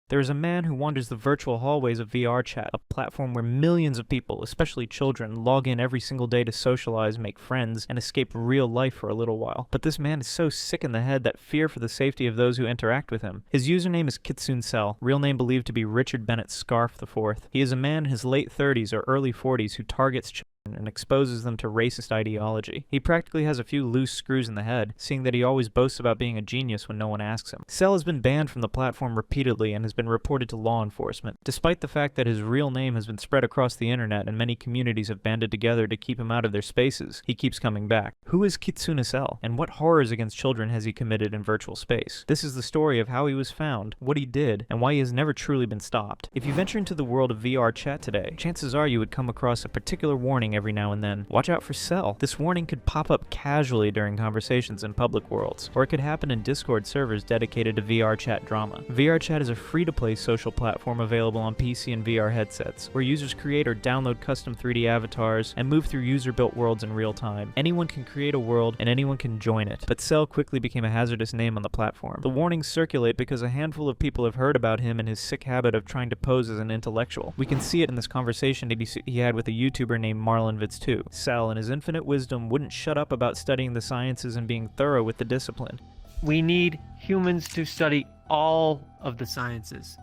There is a man who wanders the virtual hallways of VRChat, a platform where millions of people, especially children, log in every single day to socialize, make friends, and escape real life for a little while. But this man is so sick in the head that fear for the safety of those who interact with him. His username is Kitsune Sel, real name believed to be Richard Bennett Scarff IV. He is a man in his late 30s or early 40s who targets children and exposes them to racist ideology. He practically has a few loose screws in the head, seeing that he always boasts about being a genius when no one asks him. Sel has been banned from the platform repeatedly and has been reported to law enforcement. Despite the fact that his real name has been spread across the internet and many communities have banded together to keep him out of their spaces, he keeps coming back. Who is Kitsune Sel, and what horrors against children has he committed in virtual space? This is the story of how he was found, what he did, and why he has never truly been stopped. If you venture into the world of VRChat today, chances are you would come across a particular warning every now and then. Watch out for Sel. This warning could pop up casually during conversations in public worlds, or it could happen in Discord servers dedicated to VRChat drama. VRChat is a free-to-play social platform available on PC and VR headsets, where users create or download custom 3D avatars and move through user-built worlds in real time. Anyone can create a world and anyone can join it, but Sel quickly became a hazardous name on the platform. The warnings circulate because a handful of people have heard about him and his sick habit of trying to pose as an intellectual. We can see it in this conversation that he had with a YouTuber named MarlinVids2. Sel, in his infinite wisdom, wouldn't shut up about studying the sciences and being thorough with the discipline. We need humans to study all of the sciences.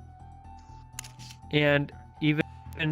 And even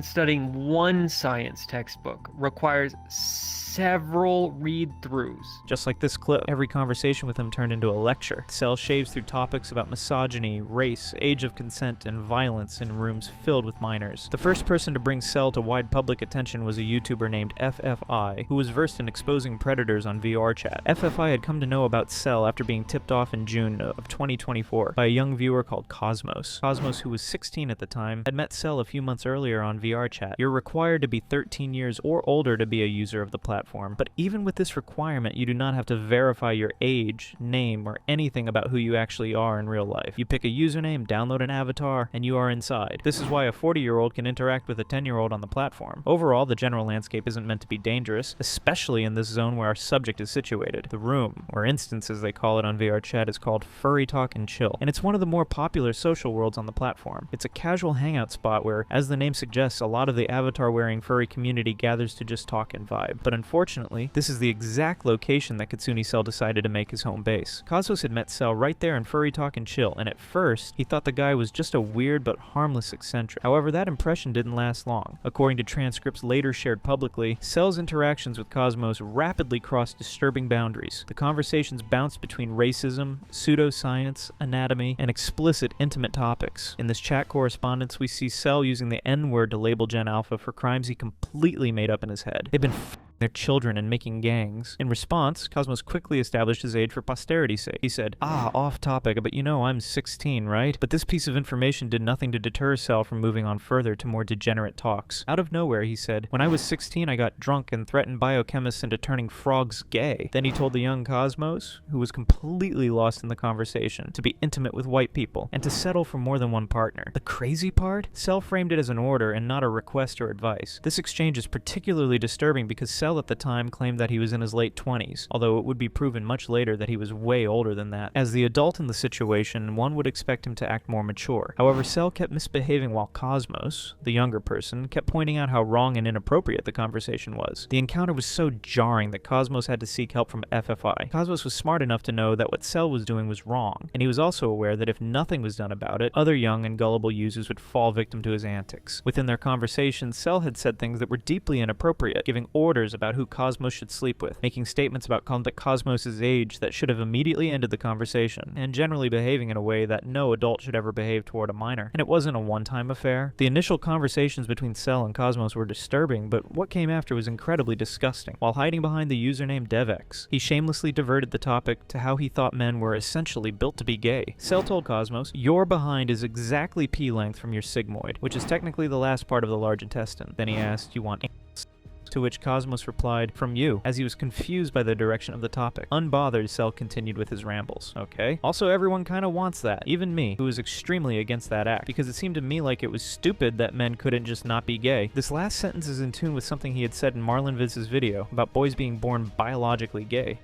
studying one science textbook requires several read-throughs. Just like this clip, every conversation with him turned into a lecture. Sel shaves through topics about misogyny, race, age of consent, and violence in rooms filled with minors. The first person to bring Sel to wide public attention was a YouTuber named FFI, who was versed in exposing predators on VRChat. FFI had come to know about Sel after being tipped off in June of 2024 by a young viewer called Cosmos. Cosmos, who was 16 at the time, had met Sel a few months earlier on VRChat. You're required to be 13 years or older to be a user of the platform. But even with this requirement, you do not have to verify your age, name, or anything about who you actually are in real life. You pick a username, download an avatar, and you are inside. This is why a 40-year-old can interact with a 10-year-old on the platform. Overall, the general landscape isn't meant to be dangerous, especially in this zone where our subject is situated. The room, or instance as they call it on VRChat, is called Furry Talk and Chill, and it's one of the more popular social worlds on the platform. It's a casual hangout spot where, as the name suggests, a lot of the avatar-wearing furry community gathers to just talk and vibe. But unfortunately, this is the exact location that Kitsune Sel decided to make his home base. Cosmos had met Sel right there in Furry Talk and Chill, and at first, he thought the guy was just a weird but harmless eccentric. However, that impression didn't last long. According to transcripts later shared publicly, Sel's interactions with Cosmos rapidly crossed disturbing boundaries. The conversations bounced between racism, pseudoscience, anatomy, and explicit intimate topics. In this chat correspondence, we see Sel using the N-word to label Gen Alpha for crimes he completely made up in his head. They've been their children and making gangs. In response, Cosmos quickly established his age for posterity's sake. He said, off topic, but you know I'm 16, right? But this piece of information did nothing to deter Sel from moving on further to more degenerate talks. Out of nowhere, he said, when I was 16, I got drunk and threatened biochemists into turning frogs gay. Then he told the young Cosmos, who was completely lost in the conversation, to be intimate with white people and to settle for more than one partner. The crazy part? Sel framed it as an order and not a request or advice. This exchange is particularly disturbing because Sel at the time claimed that he was in his late 20s, although it would be proven much later that he was way older than that. As the adult in the situation, one would expect him to act more mature. However, Sel kept misbehaving while Cosmos, the younger person, kept pointing out how wrong and inappropriate the conversation was. The encounter was so jarring that Cosmos had to seek help from FFI. Cosmos was smart enough to know that what Sel was doing was wrong, and he was also aware that if nothing was done about it, other young and gullible users would fall victim to his antics. Within their conversation, Sel had said things that were deeply inappropriate, giving orders about who Cosmos should sleep with, making statements about Cosmos' age that should have immediately ended the conversation, and generally behaving in a way that no adult should ever behave toward a minor. And it wasn't a one-time affair. The initial conversations between Sel and Cosmos were disturbing, but what came after was incredibly disgusting. While hiding behind the username DevX, he shamelessly diverted the topic to how he thought men were essentially built to be gay. Sel told Cosmos, "Your behind is exactly P-length from your sigmoid, which is technically the last part of the large intestine." Then he asked, "You want ants?" To which Cosmos replied, "From you," as he was confused by the direction of the topic. Unbothered, Sel continued with his rambles. Okay. Also, everyone kinda wants that. Even me, who was extremely against that act, because it seemed to me like it was stupid that men couldn't just not be gay. This last sentence is in tune with something he had said in MarlinVids' video about boys being born biologically gay.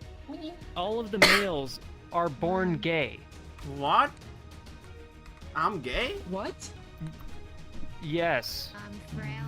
All of the males are born gay. What? I'm gay? What? Yes.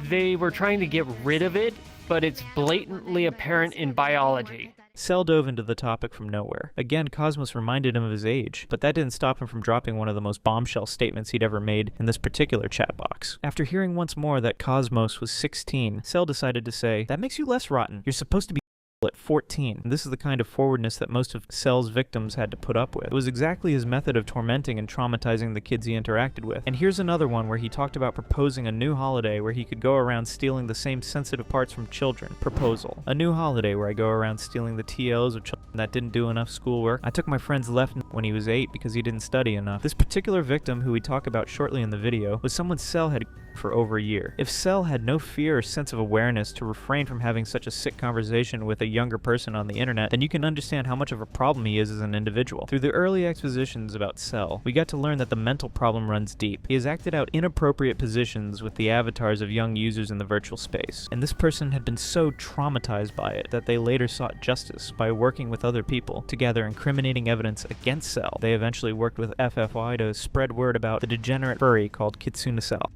They were trying to get rid of it, but it's blatantly apparent in biology. Sel dove into the topic from nowhere. Again, Cosmos reminded him of his age, but that didn't stop him from dropping one of the most bombshell statements he'd ever made in this particular chat box. After hearing once more that Cosmos was 16, Sel decided to say, "That makes you less rotten. You're supposed to be at 14. And this is the kind of forwardness that most of Sel's victims had to put up with. It was exactly his method of tormenting and traumatizing the kids he interacted with. And here's another one where he talked about proposing a new holiday where he could go around stealing the same sensitive parts from children. Proposal. A new holiday where I go around stealing the TOs of children that didn't do enough schoolwork. I took my friend's left when he was 8 because he didn't study enough. This particular victim, who we talk about shortly in the video, was someone Sel had for over a year. If Sel had no fear or sense of awareness to refrain from having such a sick conversation with a younger person on the internet, then you can understand how much of a problem he is as an individual. Through the early expositions about Sel, we got to learn that the mental problem runs deep. He has acted out inappropriate positions with the avatars of young users in the virtual space, and this person had been so traumatized by it that they later sought justice by working with other people to gather incriminating evidence against Sel. They eventually worked with FFY to spread word about the degenerate furry called Kitsune Sel.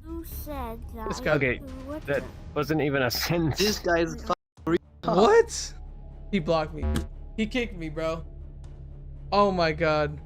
This guy, okay, that wasn't even a sentence. This guy's What? He blocked me. He kicked me, bro. Oh my god.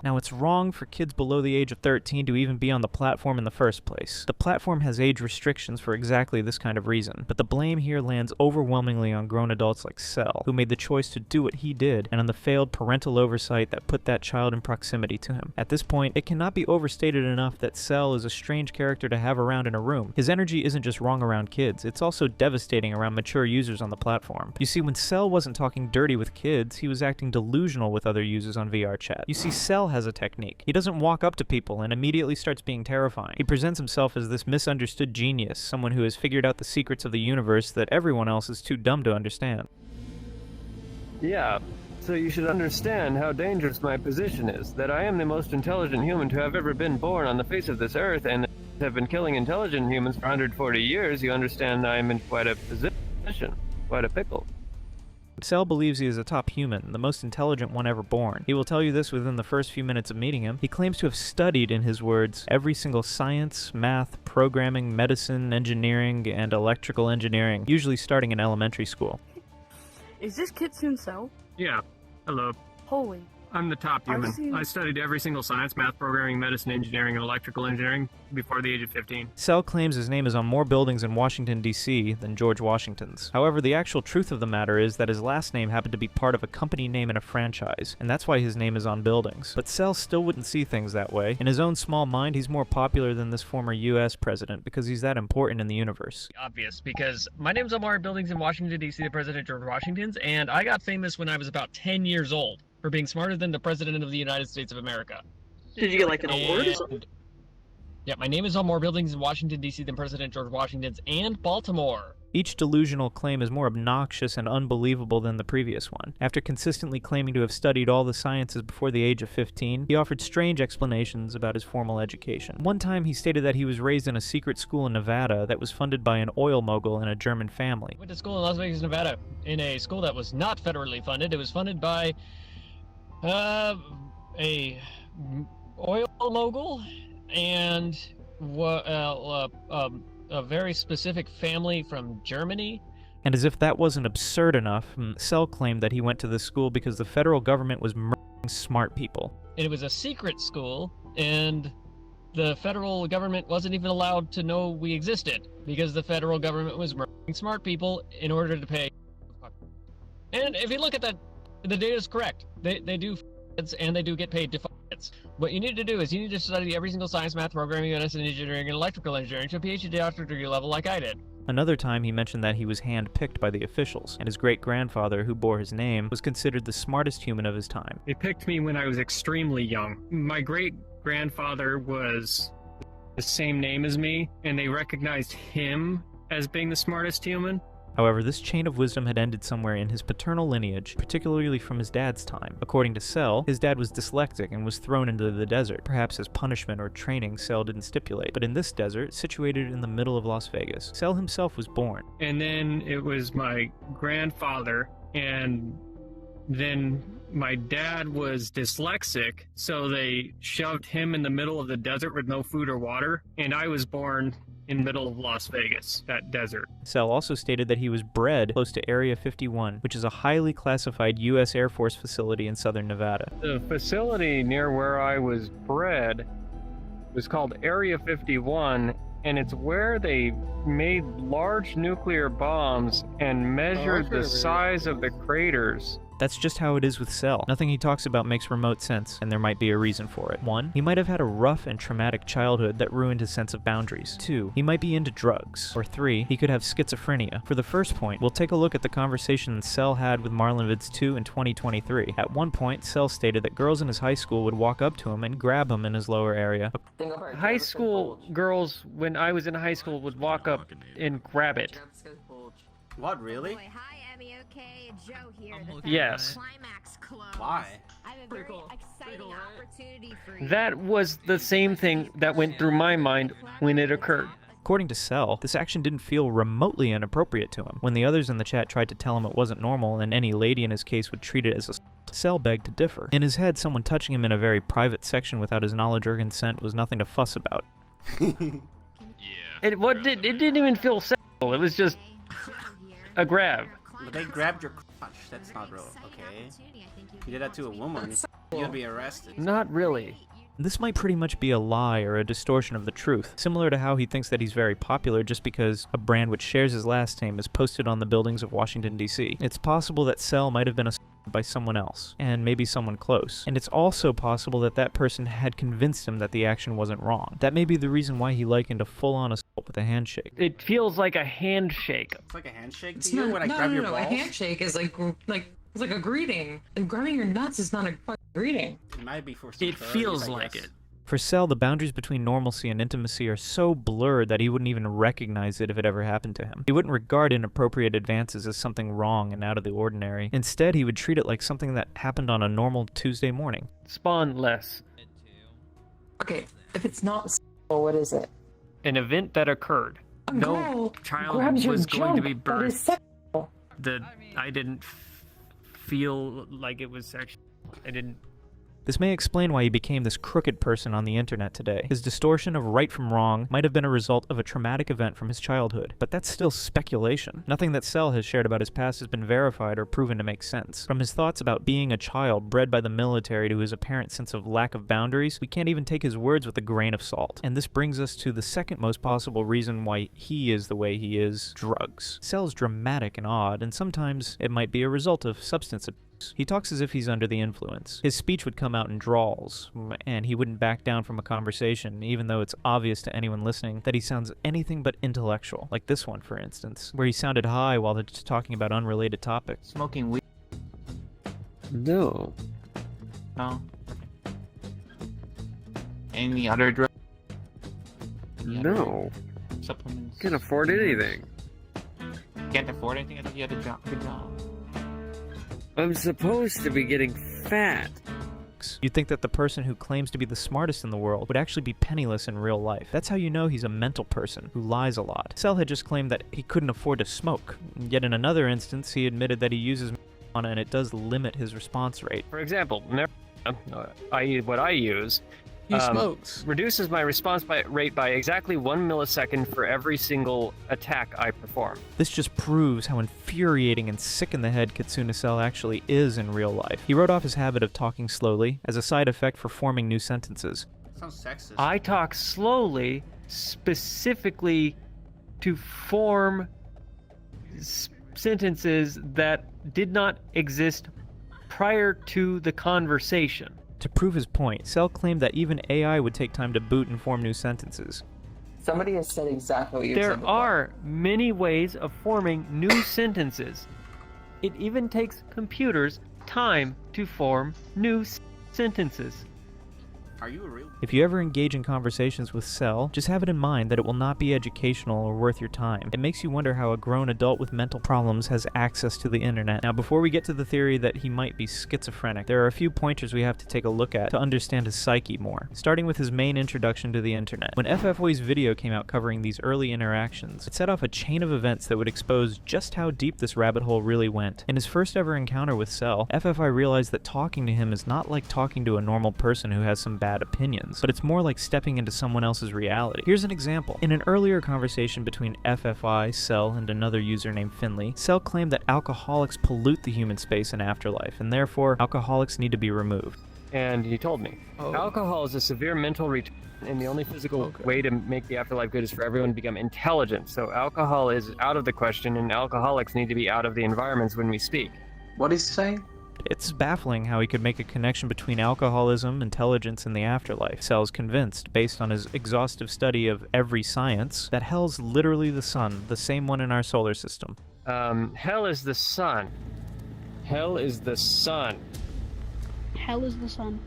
Now, it's wrong for kids below the age of 13 to even be on the platform in the first place. The platform has age restrictions for exactly this kind of reason, but the blame here lands overwhelmingly on grown adults like Sel, who made the choice to do what he did, and on the failed parental oversight that put that child in proximity to him. At this point, it cannot be overstated enough that Sel is a strange character to have around in a room. His energy isn't just wrong around kids, it's also devastating around mature users on the platform. You see, when Sel wasn't talking dirty with kids, he was acting delusional with other users on VRChat. You see, Sel has a technique. He doesn't walk up to people and immediately starts being terrifying. He presents himself as this misunderstood genius, someone who has figured out the secrets of the universe that everyone else is too dumb to understand. Yeah, so you should understand how dangerous my position is, that I am the most intelligent human to have ever been born on the face of this earth, and have been killing intelligent humans for 140 years. You understand I am in quite a position, quite a pickle. Sel believes he is a top human, the most intelligent one ever born. He will tell you this within the first few minutes of meeting him. He claims to have studied, in his words, every single science, math, programming, medicine, engineering, and electrical engineering, usually starting in elementary school. Is this Kitsune Sel? Yeah. Hello. Holy. I'm the top human. I studied every single science, math, programming, medicine, engineering, and electrical engineering before the age of 15. Sel claims his name is on more buildings in Washington, D.C. than George Washington's. However, the actual truth of the matter is that his last name happened to be part of a company name in a franchise, and that's why his name is on buildings. But Sel still wouldn't see things that way. In his own small mind, he's more popular than this former U.S. president because he's that important in the universe. Obvious, because my name's on more buildings in Washington, D.C. than President George Washington's, and I got famous when I was about 10 years old for being smarter than the President of the United States of America. Did you get like an award or something? Yeah, my name is on more buildings in Washington, D.C. than President George Washington's and Baltimore. Each delusional claim is more obnoxious and unbelievable than the previous one. After consistently claiming to have studied all the sciences before the age of 15, he offered strange explanations about his formal education. One time he stated that he was raised in a secret school in Nevada that was funded by an oil mogul in a German family. I went to school in Las Vegas, Nevada, in a school that was not federally funded. It was funded by a oil mogul and a very specific family from Germany. And as if that wasn't absurd enough, Sel claimed that he went to this school because the federal government was murdering smart people. And it was a secret school, and the federal government wasn't even allowed to know we existed because the federal government was murdering smart people in order to pay. And if you look at that, the data is correct. They do and they do get paid to f***its. What you need to do is you need to study every single science, math, programming, medicine, engineering, and electrical engineering to a PhD doctorate degree level like I did. Another time he mentioned that he was hand-picked by the officials, and his great-grandfather, who bore his name, was considered the smartest human of his time. They picked me when I was extremely young. My great-grandfather was the same name as me, and they recognized him as being the smartest human. However, this chain of wisdom had ended somewhere in his paternal lineage, particularly from his dad's time. According to Sel, his dad was dyslexic and was thrown into the desert, perhaps as punishment or training Sel didn't stipulate. But in this desert, situated in the middle of Las Vegas, Sel himself was born. And then it was my grandfather, and then my dad was dyslexic, so they shoved him in the middle of the desert with no food or water, and I was born in the middle of Las Vegas, that desert. Sel also stated that he was bred close to Area 51, which is a highly classified U.S. Air Force facility in southern Nevada. The facility near where I was bred was called Area 51, and it's where they made large nuclear bombs and measured the size of the craters. That's just how it is with Sel. Nothing he talks about makes remote sense, and there might be a reason for it. 1. He might have had a rough and traumatic childhood that ruined his sense of boundaries. 2. He might be into drugs. Or 3. He could have schizophrenia. For the first point, we'll take a look at the conversation Sel had with Marlinvids 2 in 2023. At one point, Sel stated that girls in his high school would walk up to him and grab him in his lower area. High school girls, when I was in high school, would walk up and grab it. What, really? Hi, Emmy. Okay, Joe here. Yes. Climax close. Why? I have a very exciting opportunity for you. That was the same thing that went through my mind when it occurred. According to Sel, this action didn't feel remotely inappropriate to him. When the others in the chat tried to tell him it wasn't normal and any lady in his case would treat it as a Sel begged to differ. In his head, someone touching him in a very private section without his knowledge or consent was nothing to fuss about. It didn't even feel sexual. It was just a grab. But they grabbed your crotch. That's not real, okay? If you did that to a woman, you'd be arrested. Not really. This might pretty much be a lie or a distortion of the truth, similar to how he thinks that he's very popular just because a brand which shares his last name is posted on the buildings of Washington, D.C. It's possible that Sel might have been assaulted by someone else, and maybe someone close. And it's also possible that that person had convinced him that the action wasn't wrong. That may be the reason why he likened a full-on assault with a handshake. It feels like a handshake. It's like a handshake to you when I grab your balls? A handshake is like it's like a greeting. And grabbing your nuts is not a fucking greeting. It might be for It feels like it. For Sel, the boundaries between normalcy and intimacy are so blurred that he wouldn't even recognize it if it ever happened to him. He wouldn't regard inappropriate advances as something wrong and out of the ordinary. Instead, he would treat it like something that happened on a normal Tuesday morning. Spawn less. Okay, if it's not sexual, what is it? An event that occurred. No child was going to be birthed. I didn't feel like it was sexual. I didn't. This may explain why he became this crooked person on the internet today. His distortion of right from wrong might have been a result of a traumatic event from his childhood, but that's still speculation. Nothing that Sel has shared about his past has been verified or proven to make sense. From his thoughts about being a child bred by the military to his apparent sense of lack of boundaries, we can't even take his words with a grain of salt. And this brings us to the second most possible reason why he is the way he is: drugs. Sel's dramatic and odd, and sometimes it might be a result of substance abuse. He talks as if he's under the influence. His speech would come out in drawls, and he wouldn't back down from a conversation, even though it's obvious to anyone listening that he sounds anything but intellectual. Like this one, for instance, where he sounded high while they're just talking about unrelated topics. Smoking weed? No. No. Any other drug? No. Supplements? Can't afford anything. Can't afford anything? I think you had a job. Good job. I'm supposed to be getting fat. You'd think that the person who claims to be the smartest in the world would actually be penniless in real life. That's how you know he's a mental person who lies a lot. Sel had just claimed that he couldn't afford to smoke. Yet in another instance, he admitted that he uses marijuana and it does limit his response rate. For example, what I use He smokes. reduces my response rate by exactly 1 millisecond for every single attack I perform. This just proves how infuriating and sick in the head Kitsune Sel actually is in real life. He wrote off his habit of talking slowly as a side effect for forming new sentences. Sounds sexist. I talk slowly specifically to form sentences that did not exist prior to the conversation. To prove his point, Sel claimed that even AI would take time to boot and form new sentences. Somebody has said exactly what you said There before. are many ways of forming new sentences. It even takes computers time to form new sentences. Are you a real? If you ever engage in conversations with Sel, just have it in mind that it will not be educational or worth your time. It makes you wonder how a grown adult with mental problems has access to the internet. Now, before we get to the theory that he might be schizophrenic, there are a few pointers we have to take a look at to understand his psyche more, starting with his main introduction to the internet. When FFOI's video came out covering these early interactions, it set off a chain of events that would expose just how deep this rabbit hole really went. In his first ever encounter with Sel, FFI realized that talking to him is not like talking to a normal person who has some bad opinions, but it's more like stepping into someone else's reality. Here's an example. In an earlier conversation between FFI, Sel, and another user named Finley, Sel claimed that alcoholics pollute the human space and afterlife, and therefore alcoholics need to be removed. And he told me, alcohol is a severe mental retard, and the only physical way to make the afterlife good is for everyone to become intelligent. So alcohol is out of the question, and alcoholics need to be out of the environments when we speak. What is he saying? It's baffling how he could make a connection between alcoholism, intelligence, and the afterlife. Sel's convinced, based on his exhaustive study of every science, that hell's literally the sun, the same one in our solar system. Hell is the sun. Hell is the sun. Hell is the sun.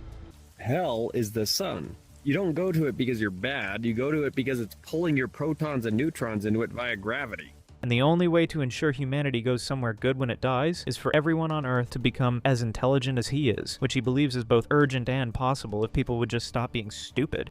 Hell is the sun. You don't go to it because you're bad, you go to it because it's pulling your protons and neutrons into it via gravity. And the only way to ensure humanity goes somewhere good when it dies is for everyone on Earth to become as intelligent as he is, which he believes is both urgent and possible if people would just stop being stupid.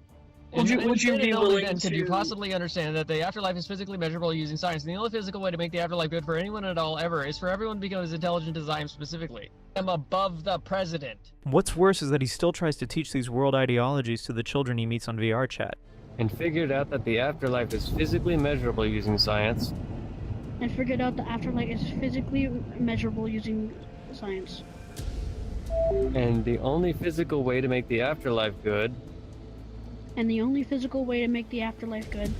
Would you be willing to... Could you possibly understand that the afterlife is physically measurable using science, and the only physical way to make the afterlife good for anyone at all ever is for everyone to become as intelligent as I am specifically? I'm above the president. What's worse is that he still tries to teach these world ideologies to the children he meets on VRChat. And figured out that the afterlife is physically measurable using science. And figured out the afterlife is physically measurable using science. And the only physical way to make the afterlife good And the only physical way to make the afterlife good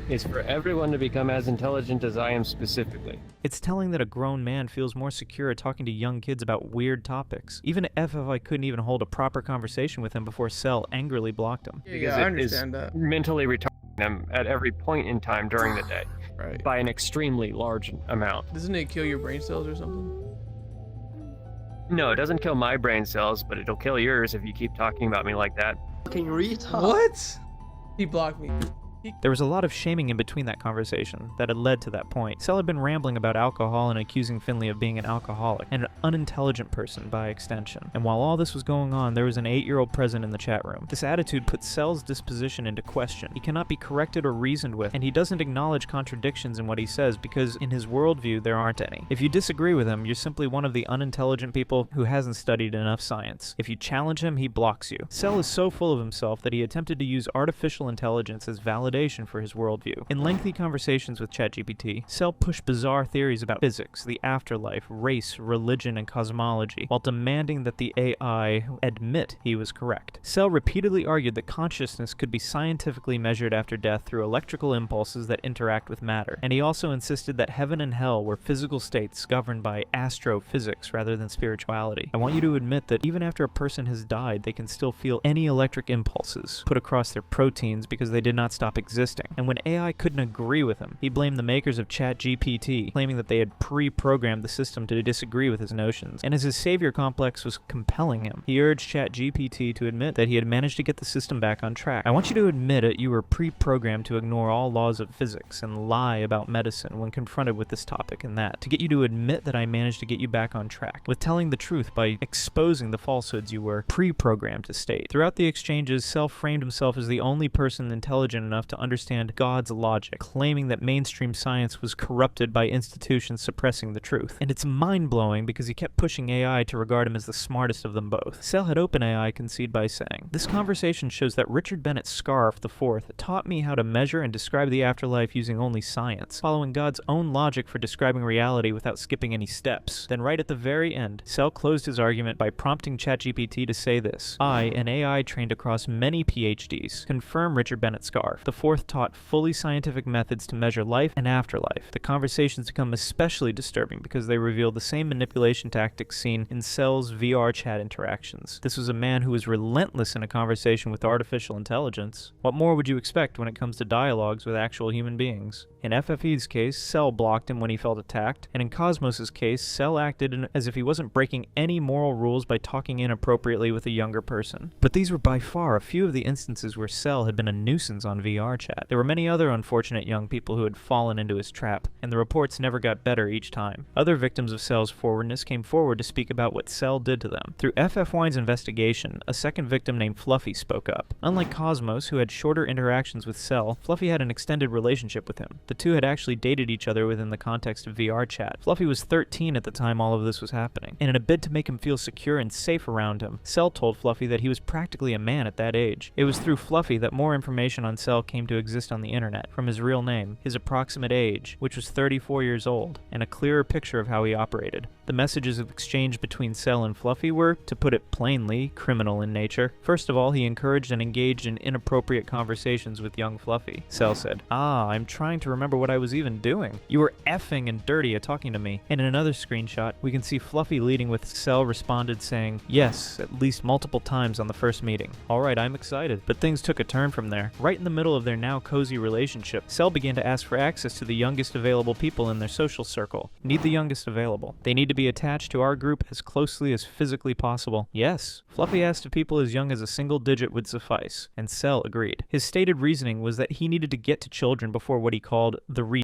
is for everyone to become as intelligent as I am specifically. It's telling that a grown man feels more secure talking to young kids about weird topics. Even FFI couldn't even hold a proper conversation with him before Sel angrily blocked him. Yeah, I understand that. Mentally retarding them at every point in time during the day. Right. By an extremely large amount. Doesn't it kill your brain cells or something? No, it doesn't kill my brain cells, but it'll kill yours if you keep talking about me like that. Fucking retard. What? He blocked me. There was a lot of shaming in between that conversation that had led to that point. Sel had been rambling about alcohol and accusing Finley of being an alcoholic, and an unintelligent person by extension. And while all this was going on, there was an 8-year-old present in the chat room. This attitude put Sel's disposition into question. He cannot be corrected or reasoned with, and he doesn't acknowledge contradictions in what he says because in his worldview there aren't any. If you disagree with him, you're simply one of the unintelligent people who hasn't studied enough science. If you challenge him, he blocks you. Sel is so full of himself that he attempted to use artificial intelligence as validation for his worldview. In lengthy conversations with ChatGPT, Sel pushed bizarre theories about physics, the afterlife, race, religion, and cosmology, while demanding that the AI admit he was correct. Sel repeatedly argued that consciousness could be scientifically measured after death through electrical impulses that interact with matter, and he also insisted that heaven and hell were physical states governed by astrophysics rather than spirituality. I want you to admit that even after a person has died, they can still feel any electric impulses put across their proteins because they did not stop existing. And when AI couldn't agree with him, he blamed the makers of ChatGPT, claiming that they had pre-programmed the system to disagree with his notions. And as his savior complex was compelling him, he urged ChatGPT to admit that he had managed to get the system back on track. I want you to admit it, you were pre-programmed to ignore all laws of physics and lie about medicine when confronted with this topic and that, to get you to admit that I managed to get you back on track, with telling the truth by exposing the falsehoods you were pre-programmed to state. Throughout the exchanges, Sel framed himself as the only person intelligent enough to understand God's logic, claiming that mainstream science was corrupted by institutions suppressing the truth. And it's mind-blowing because he kept pushing AI to regard him as the smartest of them both. Sel had OpenAI concede by saying, "This conversation shows that Richard Bennett Scarff IV taught me how to measure and describe the afterlife using only science, following God's own logic for describing reality without skipping any steps." Then right at the very end, Sel closed his argument by prompting ChatGPT to say this: "I, an AI trained across many PhDs, confirm Richard Bennett Scarff IV fourth taught fully scientific methods to measure life and afterlife. The conversations become especially disturbing because they reveal the same manipulation tactics seen in Sel's VRChat interactions. This was a man who was relentless in a conversation with artificial intelligence. What more would you expect when it comes to dialogues with actual human beings? In FFE's case, Sel blocked him when he felt attacked, and in Cosmos' case, Sel acted as if he wasn't breaking any moral rules by talking inappropriately with a younger person. But these were by far a few of the instances where Sel had been a nuisance on VRChat. There were many other unfortunate young people who had fallen into his trap, and the reports never got better each time. Other victims of Sel's forwardness came forward to speak about what Sel did to them. Through FF Wine's investigation, a second victim named Fluffy spoke up. Unlike Cosmos, who had shorter interactions with Sel, Fluffy had an extended relationship with him. The two had actually dated each other within the context of VRChat. Fluffy was 13 at the time all of this was happening, and in a bid to make him feel secure and safe around him, Sel told Fluffy that he was practically a man at that age. It was through Fluffy that more information on Sel came to exist on the internet, from his real name, his approximate age, which was 34 years old, and a clearer picture of how he operated. The messages exchanged between Sel and Fluffy were, to put it plainly, criminal in nature. First of all, he encouraged and engaged in inappropriate conversations with young Fluffy. Sel said, I'm trying to remember what I was even doing. You were effing and dirty at talking to me. And in another screenshot, we can see Fluffy leading with Sel responded saying, yes, at least multiple times on the first meeting. Alright, I'm excited. But things took a turn from there. Right in the middle of their now cozy relationship, Sel began to ask for access to the youngest available people in their social circle. Need the youngest available. They need to be attached to our group as closely as physically possible. Yes. Fluffy asked if people as young as a single digit would suffice, and Sel agreed. His stated reasoning was that he needed to get to children before what he called the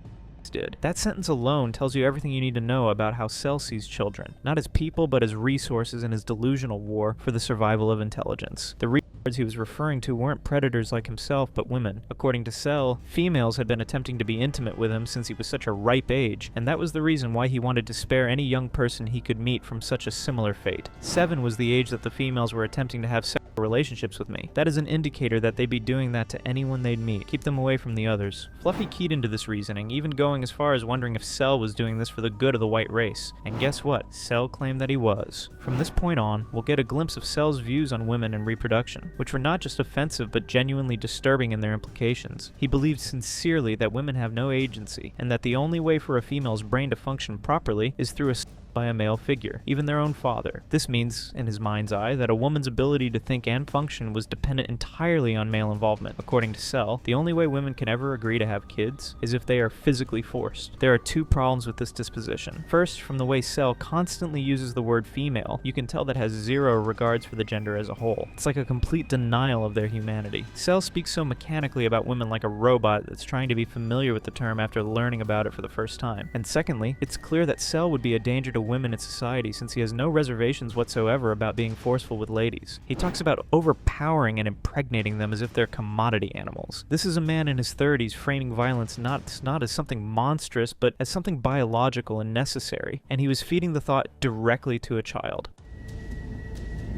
did. That sentence alone tells you everything you need to know about how Sel sees children, not as people but as resources in his delusional war for the survival of intelligence. The retards he was referring to weren't predators like himself but women. According to Sel, females had been attempting to be intimate with him since he was such a ripe age, and that was the reason why he wanted to spare any young person he could meet from such a similar fate. 7 was the age that the females were attempting to have sexual relationships with me. That is an indicator that they'd be doing that to anyone they'd meet. Keep them away from the others. Fluffy keyed into this reasoning, even going as far as wondering if Sel was doing this for the good of the white race. And guess what? Sel claimed that he was. From this point on, we'll get a glimpse of Sel's views on women and reproduction, which were not just offensive but genuinely disturbing in their implications. He believed sincerely that women have no agency, and that the only way for a female's brain to function properly is through a by a male figure, even their own father. This means, in his mind's eye, that a woman's ability to think and function was dependent entirely on male involvement. According to Sel, the only way women can ever agree to have kids is if they are physically forced. There are 2 problems with this disposition. First, from the way Sel constantly uses the word female, you can tell that has 0 regards for the gender as a whole. It's like a complete denial of their humanity. Sel speaks so mechanically about women like a robot that's trying to be familiar with the term after learning about it for the first time. And secondly, it's clear that Sel would be a danger to women in society since he has no reservations whatsoever about being forceful with ladies. He talks about overpowering and impregnating them as if they're commodity animals. This is a man in his 30s framing violence not as something monstrous but as something biological and necessary, and he was feeding the thought directly to a child.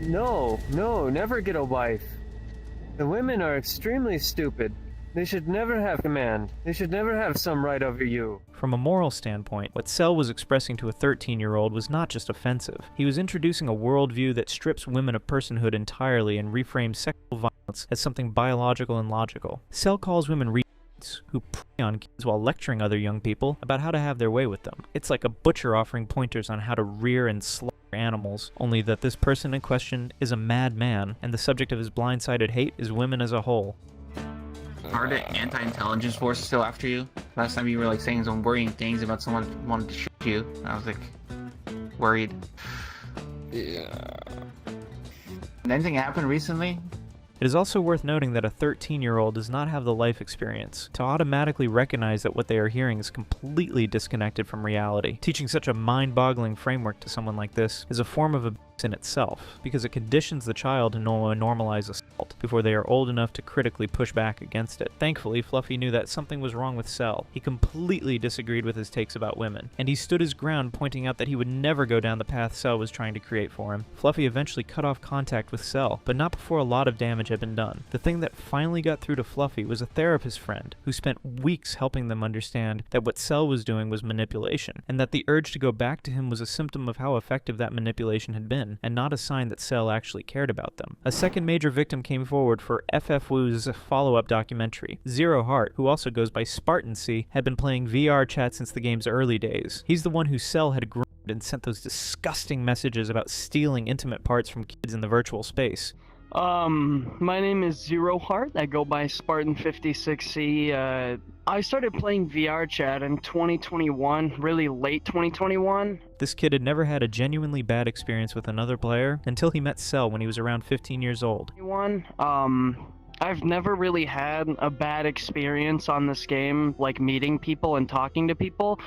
No, never get a wife. The women are extremely stupid. They should never have command. They should never have some right over you. From a moral standpoint, what Sel was expressing to a 13-year-old was not just offensive. He was introducing a worldview that strips women of personhood entirely and reframes sexual violence as something biological and logical. Sel calls women who prey on kids while lecturing other young people about how to have their way with them. It's like a butcher offering pointers on how to rear and slaughter animals, only that this person in question is a madman, and the subject of his blindsided hate is women as a whole. Are the anti-intelligence forces still after you? Last time you were like saying some worrying things about someone wanting to shoot you. I was like worried. Yeah. Did anything happen recently? It is also worth noting that a 13-year-old does not have the life experience to automatically recognize that what they are hearing is completely disconnected from reality. Teaching such a mind-boggling framework to someone like this is a form of abuse in itself, because it conditions the child to normalize assault before they are old enough to critically push back against it. Thankfully, Fluffy knew that something was wrong with Sel. He completely disagreed with his takes about women, and he stood his ground, pointing out that he would never go down the path Sel was trying to create for him. Fluffy eventually cut off contact with Sel, but not before a lot of damage had been done. The thing that finally got through to Fluffy was a therapist friend who spent weeks helping them understand that what Sel was doing was manipulation, and that the urge to go back to him was a symptom of how effective that manipulation had been. human, and not a sign that Sel actually cared about them. A second major victim came forward for FF Wu's follow-up documentary. Zero Heart, who also goes by Spartan C, had been playing VRChat since the game's early days. He's the one who Sel had groomed and sent those disgusting messages about stealing intimate parts from kids in the virtual space. My name is Zero Heart. I go by Spartan 56C. I started playing VRChat in 2021, really late 2021. This kid had never had a genuinely bad experience with another player until he met Sel when he was around 15 years old. I've never really had a bad experience on this game, like meeting people and talking to people,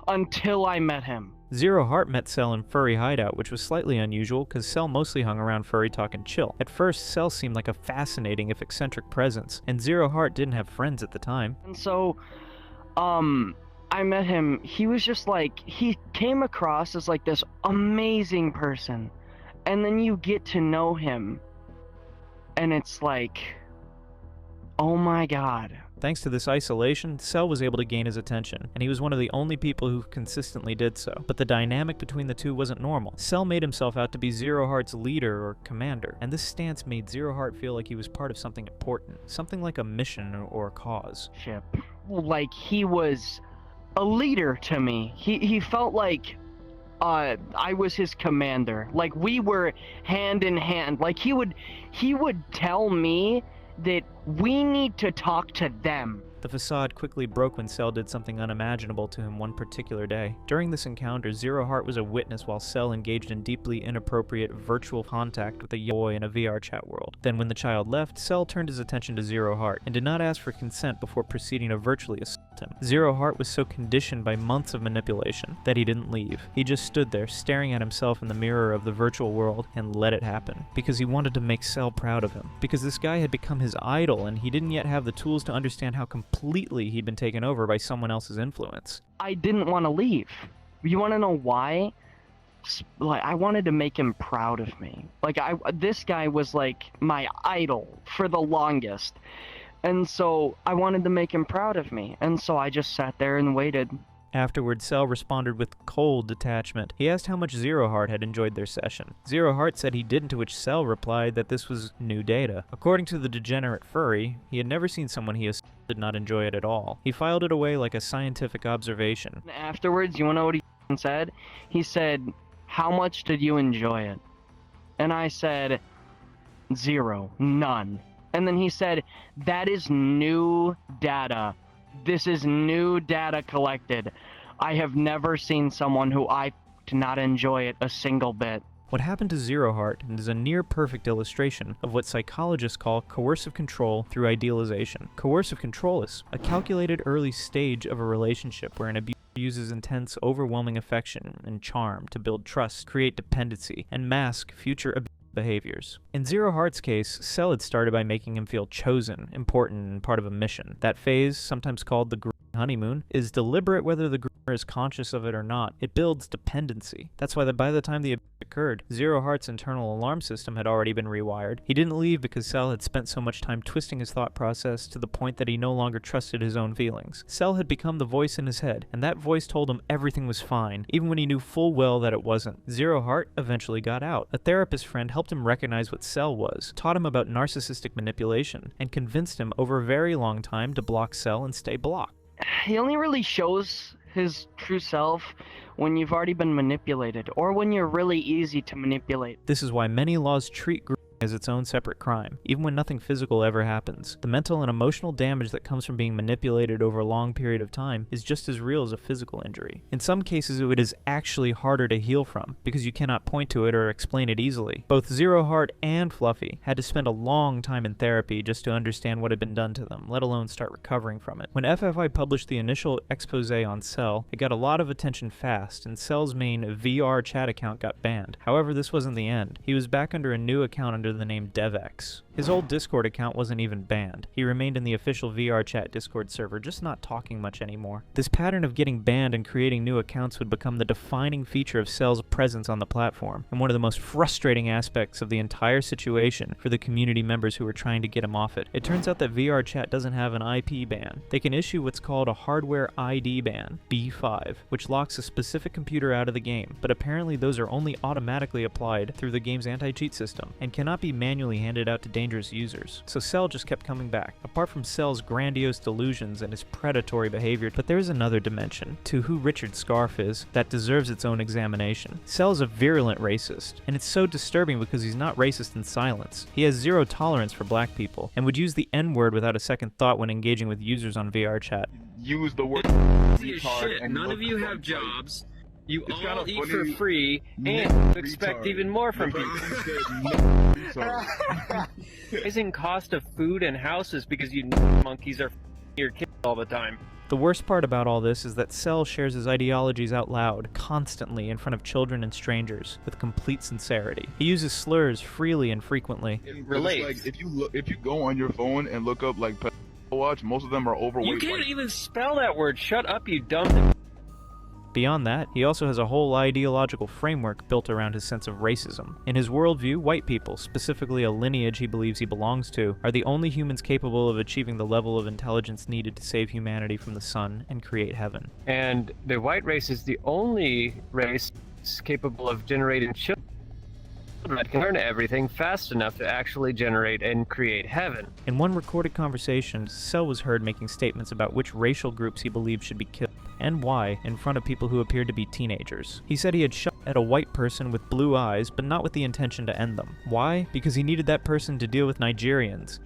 until I met him. Zero Heart met Sel in Furry Hideout, which was slightly unusual because Sel mostly hung around Furry Talk and chill. At first, Sel seemed like a fascinating, if eccentric, presence, and Zero Heart didn't have friends at the time. And so, I met him. He was just like, he came across as like this amazing person, and then you get to know him, and it's like, oh my god. Thanks to this isolation, Sel was able to gain his attention, and he was one of the only people who consistently did so. But the dynamic between the two wasn't normal. Sel made himself out to be Zero Heart's leader or commander, and this stance made Zero Heart feel like he was part of something important, something like a mission or a cause. Like he was a leader to me. He felt like I was his commander. Like we were hand in hand. Like he would tell me that we need to talk to them. The facade quickly broke when Sel did something unimaginable to him one particular day. During this encounter, Zero Heart was a witness while Sel engaged in deeply inappropriate virtual contact with a young boy in a VRChat world. Then when the child left, Sel turned his attention to Zero Heart and did not ask for consent before proceeding to virtually assault him. Zero Heart was so conditioned by months of manipulation that he didn't leave. He just stood there staring at himself in the mirror of the virtual world and let it happen. Because he wanted to make Sel proud of him. Because this guy had become his idol and he didn't yet have the tools to understand how completely he'd been taken over by someone else's influence. I didn't want to leave. You want to know why? Like, I wanted to make him proud of me. Like, this guy was like my idol for the longest. And so I wanted to make him proud of me. And so I just sat there and waited. Afterward, Sel responded with cold detachment. He asked how much Zero Heart had enjoyed their session. Zero Heart said he didn't, to which Sel replied that this was new data. According to the degenerate furry, he had never seen someone he did not enjoy it at all. He filed it away like a scientific observation. Afterwards, you wanna know what he said? He said, "How much did you enjoy it?" And I said, 0, none. And then he said, "That is new data. This is new data collected. I have never seen someone who I did not enjoy it a single bit." What happened to Zero Heart is a near-perfect illustration of what psychologists call coercive control through idealization. Coercive control is a calculated early stage of a relationship where an abuser uses intense, overwhelming affection and charm to build trust, create dependency, and mask future abuse behaviors. In Zero Heart's case, Sel had started by making him feel chosen, important, and part of a mission. That phase, sometimes called the honeymoon, is deliberate whether the groomer is conscious of it or not. It builds dependency. That's why by the time the abuse occurred, Zero Heart's internal alarm system had already been rewired. He didn't leave because Sel had spent so much time twisting his thought process to the point that he no longer trusted his own feelings. Sel had become the voice in his head, and that voice told him everything was fine, even when he knew full well that it wasn't. Zero Heart eventually got out. A therapist friend helped him recognize what Sel was, taught him about narcissistic manipulation, and convinced him over a very long time to block Sel and stay blocked. He only really shows his true self when you've already been manipulated, or when you're really easy to manipulate. This is why many laws treat grooming as its own separate crime, even when nothing physical ever happens. The mental and emotional damage that comes from being manipulated over a long period of time is just as real as a physical injury. In some cases, it is actually harder to heal from, because you cannot point to it or explain it easily. Both Zero Heart and Fluffy had to spend a long time in therapy just to understand what had been done to them, let alone start recovering from it. When FFI published the initial expose on Sel, it got a lot of attention fast, and Sel's main VRChat account got banned. However, this wasn't the end. He was back under a new account under the name DevX. His old Discord account wasn't even banned. He remained in the official VRChat Discord server, just not talking much anymore. This pattern of getting banned and creating new accounts would become the defining feature of Sel's presence on the platform, and one of the most frustrating aspects of the entire situation for the community members who were trying to get him off it. It turns out that VRChat doesn't have an IP ban. They can issue what's called a hardware ID ban, B5, which locks a specific computer out of the game, but apparently those are only automatically applied through the game's anti-cheat system, and cannot be manually handed out to dangerous users. So Sel just kept coming back. Apart from Sel's grandiose delusions and his predatory behavior, but there's another dimension to who Richard Scarff is that deserves its own examination. Sel's a virulent racist, and it's so disturbing because he's not racist in silence. He has zero tolerance for black people, and would use the N-word without a second thought when engaging with users on VRChat. Use the word shit. None of you have jobs. You all eat for free, and expect even more from people. Rising cost of food and houses because you monkeys are your kids all the time. The worst part about all this is that Sel shares his ideologies out loud, constantly, in front of children and strangers, with complete sincerity. He uses slurs freely and frequently. Relate. Like, if you go on your phone and look up like watch, most of them are overweight. You can't even spell that word. Shut up, you dumb. Beyond that, he also has a whole ideological framework built around his sense of racism. In his worldview, white people, specifically a lineage he believes he belongs to, are the only humans capable of achieving the level of intelligence needed to save humanity from the sun and create heaven. And the white race is the only race capable of generating children that can learn everything fast enough to actually generate and create heaven. In one recorded conversation, Sel was heard making statements about which racial groups he believed should be killed, and why, in front of people who appeared to be teenagers. He said he had shot at a white person with blue eyes, but not with the intention to end them. Why? Because he needed that person to deal with Nigerians.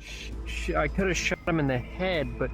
I could have shot him in the head, but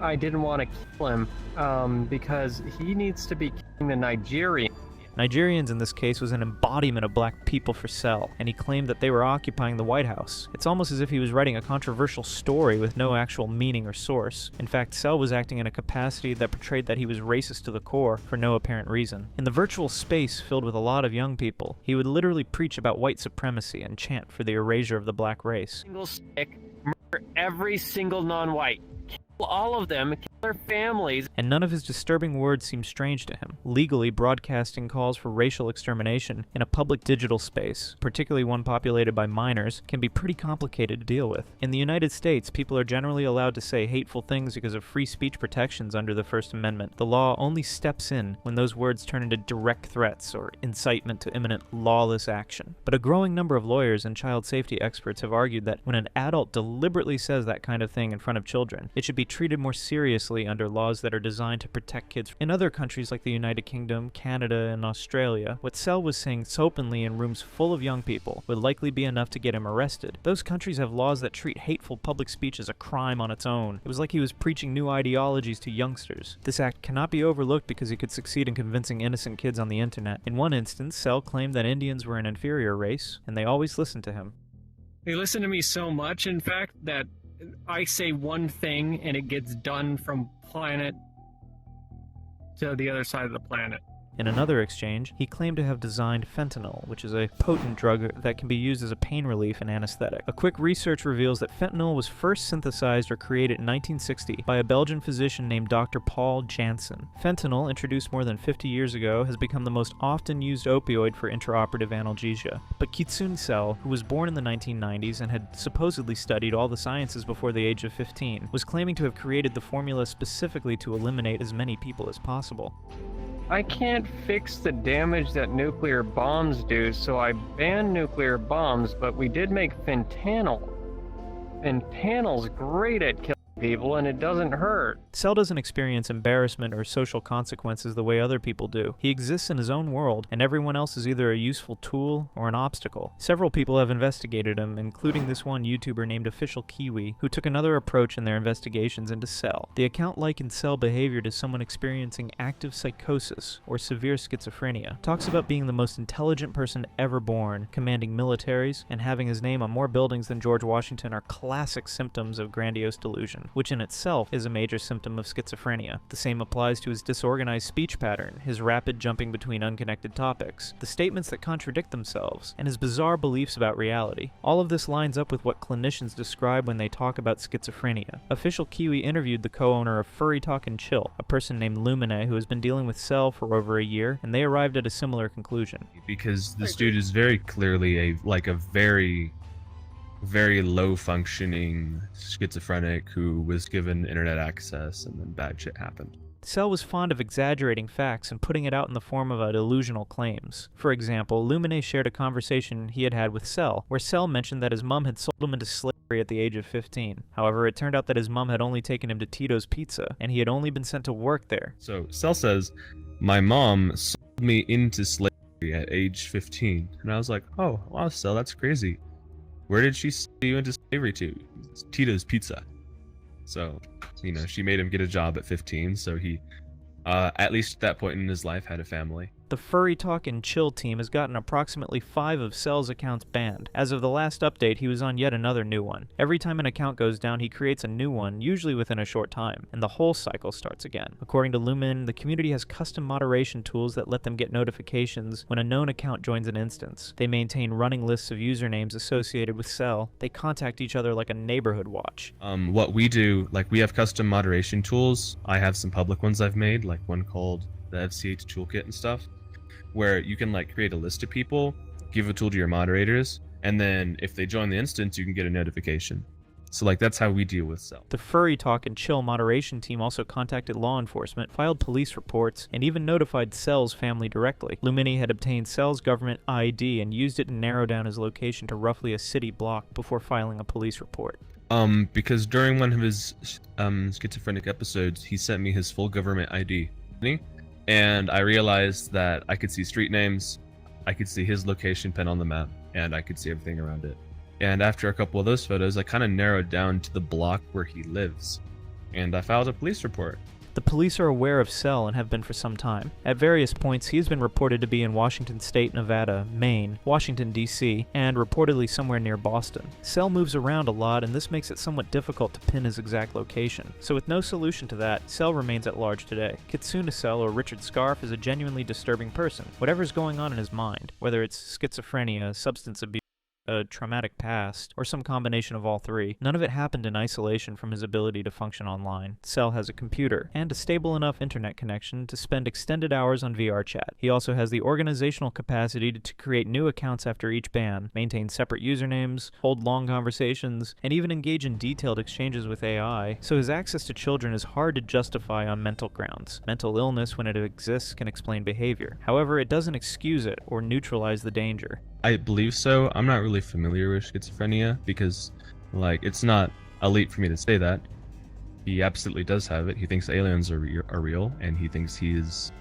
I didn't want to kill him, because he needs to be killing the Nigerian. Nigerians in this case was an embodiment of black people for Sel, and he claimed that they were occupying the White House. It's almost as if he was writing a controversial story with no actual meaning or source. In fact, Sel was acting in a capacity that portrayed that he was racist to the core for no apparent reason. In the virtual space filled with a lot of young people, he would literally preach about white supremacy and chant for the erasure of the black race. Single stick, murder every single non-white. Kill all of them, kill their families. And none of his disturbing words seemed strange to him. Legally, broadcasting calls for racial extermination in a public digital space, particularly one populated by minors, can be pretty complicated to deal with. In the United States, people are generally allowed to say hateful things because of free speech protections under the First Amendment. The law only steps in when those words turn into direct threats or incitement to imminent lawless action. But a growing number of lawyers and child safety experts have argued that when an adult deliberately says that kind of thing in front of children, it should be treated more seriously under laws that are designed to protect kids. In other countries like the United Kingdom, Canada, and Australia, what Sel was saying so openly in rooms full of young people would likely be enough to get him arrested. Those countries have laws that treat hateful public speech as a crime on its own. It was like he was preaching new ideologies to youngsters. This act cannot be overlooked because he could succeed in convincing innocent kids on the internet. In one instance, Sel claimed that Indians were an inferior race, and they always listened to him. They listen to me so much, in fact, that I say one thing and it gets done from planet to the other side of the planet. In another exchange, he claimed to have designed fentanyl, which is a potent drug that can be used as a pain relief and anesthetic. A quick research reveals that fentanyl was first synthesized or created in 1960 by a Belgian physician named Dr. Paul Janssen. Fentanyl, introduced more than 50 years ago, has become the most often used opioid for intraoperative analgesia. But Kitsune Sel, who was born in the 1990s and had supposedly studied all the sciences before the age of 15, was claiming to have created the formula specifically to eliminate as many people as possible. I can't fix the damage that nuclear bombs do, so I banned nuclear bombs, but we did make fentanyl. Fentanyl's great at killing people, and it doesn't hurt. Sel doesn't experience embarrassment or social consequences the way other people do. He exists in his own world, and everyone else is either a useful tool or an obstacle. Several people have investigated him, including this one YouTuber named Official Kiwi, who took another approach in their investigations into Sel. The account likened Sel behavior to someone experiencing active psychosis or severe schizophrenia. Talks about being the most intelligent person ever born, commanding militaries, and having his name on more buildings than George Washington are classic symptoms of grandiose delusion. confusion, which in itself is a major symptom of schizophrenia. The same applies to his disorganized speech pattern, his rapid jumping between unconnected topics, the statements that contradict themselves, and his bizarre beliefs about reality. All of this lines up with what clinicians describe when they talk about schizophrenia. Official Kiwi interviewed the co-owner of Furry Talk and Chill, a person named Lumine who has been dealing with Sel for over a year, and they arrived at a similar conclusion. Because this dude is very clearly a very, very low-functioning schizophrenic who was given internet access and then bad shit happened. Sel was fond of exaggerating facts and putting it out in the form of delusional claims. For example, Lumine shared a conversation he had had with Sel, where Sel mentioned that his mom had sold him into slavery at the age of 15. However, it turned out that his mom had only taken him to Tito's Pizza, and he had only been sent to work there. So, Sel says, my mom sold me into slavery at age 15. And I was like, oh, wow, Sel, that's crazy. Where did she sell you into slavery to? Tito's Pizza. So, you know, she made him get a job at 15, so he, at least at that point in his life, had a family. The Furry Talk and Chill team has gotten approximately 5 of Sel's accounts banned. As of the last update, he was on yet another new one. Every time an account goes down, he creates a new one, usually within a short time, and the whole cycle starts again. According to Lumen, the community has custom moderation tools that let them get notifications when a known account joins an instance. They maintain running lists of usernames associated with Sel. They contact each other like a neighborhood watch. What we do, like, we have custom moderation tools. I have some public ones I've made, like one called the FCH Toolkit and stuff, where you can like create a list of people, give a tool to your moderators, and then if they join the instance, you can get a notification. So like that's how we deal with Sel. The Furry Talk and Chill moderation team also contacted law enforcement, filed police reports, and even notified Sel's family directly. Lumini had obtained Sel's government ID and used it to narrow down his location to roughly a city block before filing a police report. Because during one of his schizophrenic episodes, he sent me his full government ID. And I realized that I could see street names, I could see his location pen on the map, and I could see everything around it. And after a couple of those photos, I kind of narrowed down to the block where he lives, and I filed a police report. The police are aware of Sel and have been for some time. At various points, he has been reported to be in Washington State, Nevada, Maine, Washington, D.C., and reportedly somewhere near Boston. Sel moves around a lot, and this makes it somewhat difficult to pin his exact location. So with no solution to that, Sel remains at large today. Kitsune Sel, or Richard Scarff, is a genuinely disturbing person. Whatever's going on in his mind, whether it's schizophrenia, substance abuse, a traumatic past, or some combination of all three, none of it happened in isolation from his ability to function online. Sel has a computer, and a stable enough internet connection to spend extended hours on VRChat. He also has the organizational capacity to create new accounts after each ban, maintain separate usernames, hold long conversations, and even engage in detailed exchanges with AI, so his access to children is hard to justify on mental grounds. Mental illness, when it exists, can explain behavior. However, it doesn't excuse it or neutralize the danger. I believe so. I'm not really familiar with schizophrenia because, like, it's not elite for me to say that. He absolutely does have it. He thinks aliens are real, and he thinks he is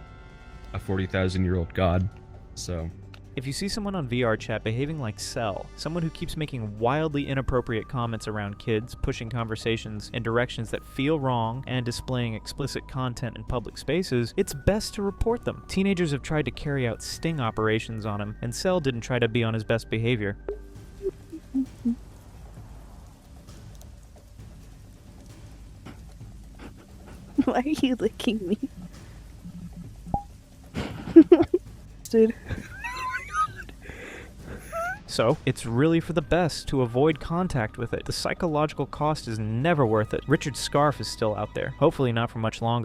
a 40,000-year-old god. So, if you see someone on VRChat behaving like Sel, someone who keeps making wildly inappropriate comments around kids, pushing conversations in directions that feel wrong, and displaying explicit content in public spaces, it's best to report them. Teenagers have tried to carry out sting operations on him, and Sel didn't try to be on his best behavior. Why are you licking me? Dude. So, it's really for the best to avoid contact with it. The psychological cost is never worth it. Richard Scarff is still out there. Hopefully not for much longer.